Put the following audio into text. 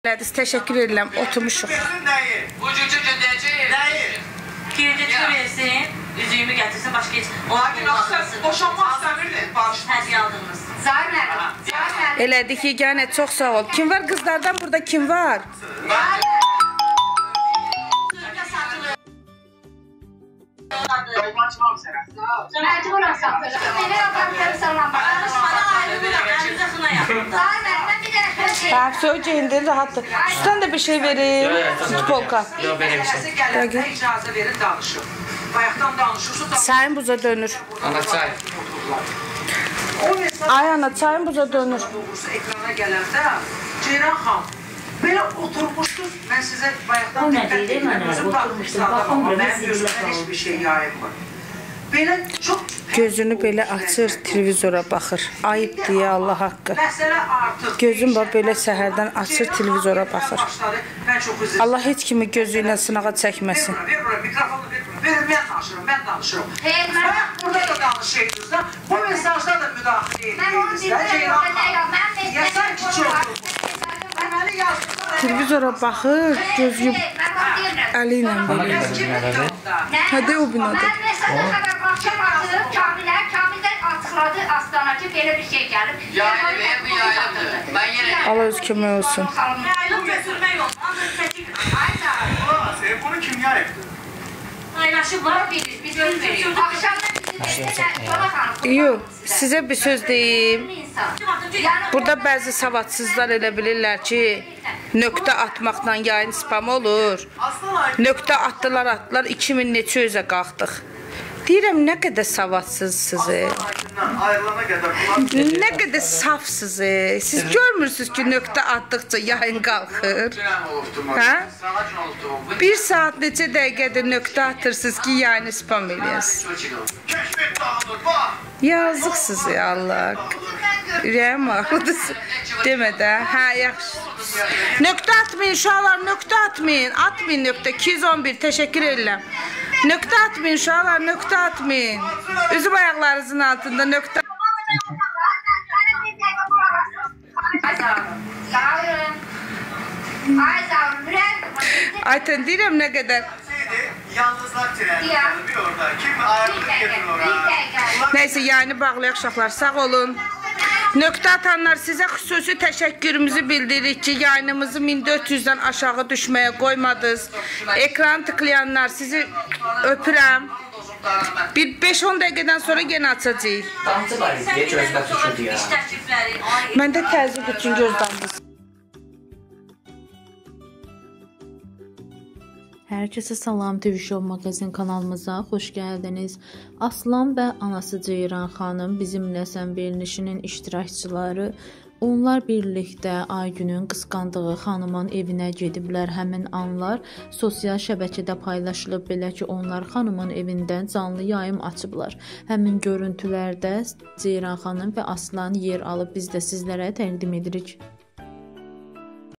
Teşekkür edirəm, oturmuşuq. Bu cücü gündəcək. Kredit versin, üzüyümü gətirsin, başqa heç... Lakin axı boşanmaq istəmirdin, bağışlasın. Hədiyə aldınız. Zahir Elədik, yeganə, çox sağ ol. Kim var qızlardan burada, kim var? məcburam satırım. Belə yaparım salam. Bak, söyleyeceğinden rahattır. Üstten de bir şey verin. Futbolka. Yox, belə bir şey. İcazə verin, danışın. Bayaqdan danışırsın. Çayın buza dönür. Ana çay. Ay ana, çayın buza dönür. Ekrana gələndə, Ceyran xan, belə oturmuşdunuz, mən sizə bayaqdan diqqət edirəm, özüm baxmışdım, amma mənim gözümdən heç bir şey yayınmır. Belə çox... Gözünü belə açır, televizora baxır. Ayıb deyə Allah haqqı. Məsələ artıq... Gözüm var, belə səhərdən açır, televizora baxır. Mən çox üzrəm. Allah heç kimi gözü ilə sınağa çəkməsin. Ver bura, mikrofonu ver bura. Verin, mən danışırım. Bayaq burada da danışıydınız da, bu mesajda da müdaxilə edirdiniz də, Ceyran xan. Yasan ki, çox deməli yazdınız. Televizora baxır, gözü əli ilə belə. Hədə o binada. Mən məsələ xəbər baxşam atırım, Kamildən açıqladı Astana ki, belə bir şey gəlib. Yayılıb, yayılıbdır. Mən yenə... Allah öz kömək olsun. Yayılıb götürmək yox, ancaq çəkik. Ay, bunu kim yayıbdır? Paylaşıblar, biz götürməyik. Axşamdan bizim Yox, sizə bir söz deyim. Burada bəzi savadsızlar elə bilirlər ki, nöqtə atmaqla yayın spam olur. Nöqtə atdılar, 2000 neçə özə qalxdıq. Deyirəm, nə qədər savadsızsınız, nə qədər safsınız. Siz görmürsünüz ki, nöqtə atdıqca yayın qalxır. Bir saat neçə dəqiqədir nöqtə atırsınız ki, yayını spam eləyəsiniz. Yazıqsınız ya Allah. Ürəyim ağrıdır. Demə də. Hə, yaxşı. Nöqtə atmayın, uşaqlar, nöqtə atmayın. Atmayın nöqtə. 211, təşəkkür edirəm. Nöqtə atmayın, uşaqlar, nöqtə atmayın. Üzüm ayaqlarınızın altında nöqtə. Aytən, deyirəm nə qədər. Yalnızlar treni bir orada. Kim ayarlıq getirir orada? Neyse, yayını bağlayaq uşaqlar, sağ olun. Nöqtə atanlar, sizə xüsusi təşəkkürümüzü bildiririk ki, yayınımızı 1400-dən aşağı düşməyə qoymadınız. Ekran tıklayanlar, sizi öpürəm. Bir 5-10 dəqiqədən sonra yenə açacağıq. Damcı var idi, gözdə tutuldu ya. İş təklifləri. Məndə təzyiq üçün göz damcısı. Herkese salam, TV Show magazin kanalımıza xoş gəldiniz. Aslan və anası Ceyran xanım bizimlə sən verilişinin iştirakçıları. Onlar birlikdə Aygünün qısqandığı xanımın evinə gediblər. Həmin anlar sosial şəbəkədə paylaşılıb, belə ki, onlar xanımın evindən canlı yayım açıblar. Həmin görüntülərdə Ceyran xanım və Aslan yer alıb, biz də sizlərə təqdim edirik.